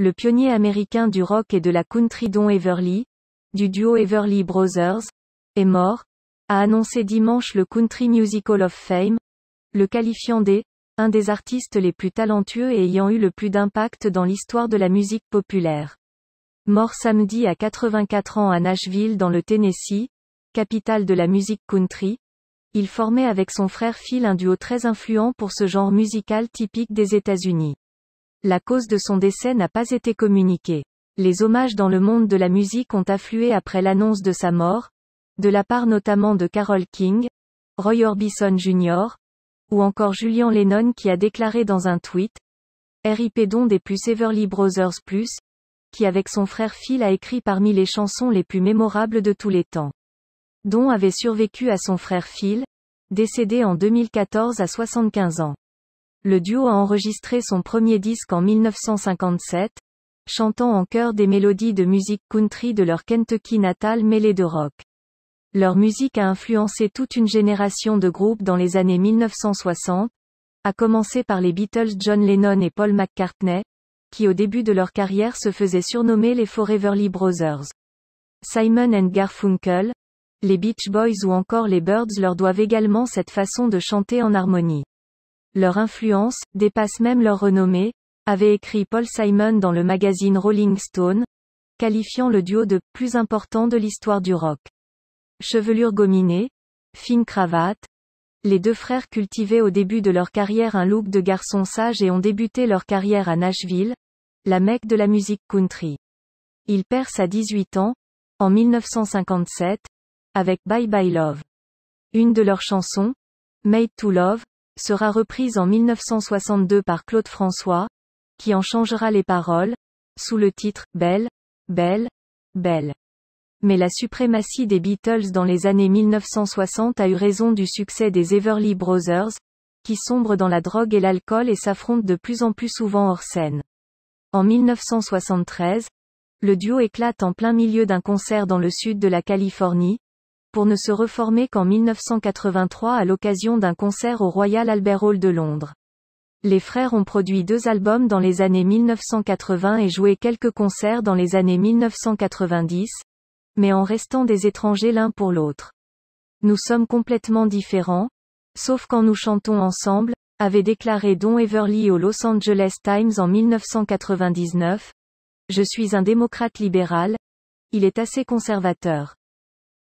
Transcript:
Le pionnier américain du rock et de la country Don Everly, du duo Everly Brothers, est mort, a annoncé dimanche le Country Music Hall of Fame, le qualifiant un des artistes les plus talentueux et ayant eu le plus d'impact dans l'histoire de la musique populaire. Mort samedi à 84 ans à Nashville dans le Tennessee, capitale de la musique country, il formait avec son frère Phil un duo très influent pour ce genre musical typique des États-Unis. La cause de son décès n'a pas été communiquée. Les hommages dans le monde de la musique ont afflué après l'annonce de sa mort, de la part notamment de Carole King, Roy Orbison Jr., ou encore Julian Lennon qui a déclaré dans un tweet « R.I.P. Don des plus Everly Brothers plus », qui avec son frère Phil a écrit parmi les chansons les plus mémorables de tous les temps. Don avait survécu à son frère Phil, décédé en 2014 à 75 ans. Le duo a enregistré son premier disque en 1957, chantant en chœur des mélodies de musique country de leur Kentucky natal mêlées de rock. Leur musique a influencé toute une génération de groupes dans les années 1960, à commencer par les Beatles John Lennon et Paul McCartney, qui au début de leur carrière se faisaient surnommer les Foreverly Brothers. Simon and Garfunkel, les Beach Boys ou encore les Byrds leur doivent également cette façon de chanter en harmonie. Leur influence dépasse même leur renommée, avait écrit Paul Simon dans le magazine Rolling Stone, qualifiant le duo de « plus important de l'histoire du rock ». Chevelure gominée, fine cravate, les deux frères cultivaient au début de leur carrière un look de garçon sage et ont débuté leur carrière à Nashville, la mecque de la musique country. Ils percent à 18 ans, en 1957, avec Bye Bye Love. Une de leurs chansons, Made to Love, sera reprise en 1962 par Claude François, qui en changera les paroles, sous le titre « Belle, belle, belle ». Mais la suprématie des Beatles dans les années 1960 a eu raison du succès des Everly Brothers, qui sombrent dans la drogue et l'alcool et s'affrontent de plus en plus souvent hors scène. En 1973, le duo éclate en plein milieu d'un concert dans le sud de la Californie, pour ne se reformer qu'en 1983 à l'occasion d'un concert au Royal Albert Hall de Londres. Les frères ont produit 2 albums dans les années 1980 et joué quelques concerts dans les années 1990, mais en restant des étrangers l'un pour l'autre. Nous sommes complètement différents, sauf quand nous chantons ensemble, avait déclaré Don Everly au Los Angeles Times en 1999. Je suis un démocrate libéral, il est assez conservateur.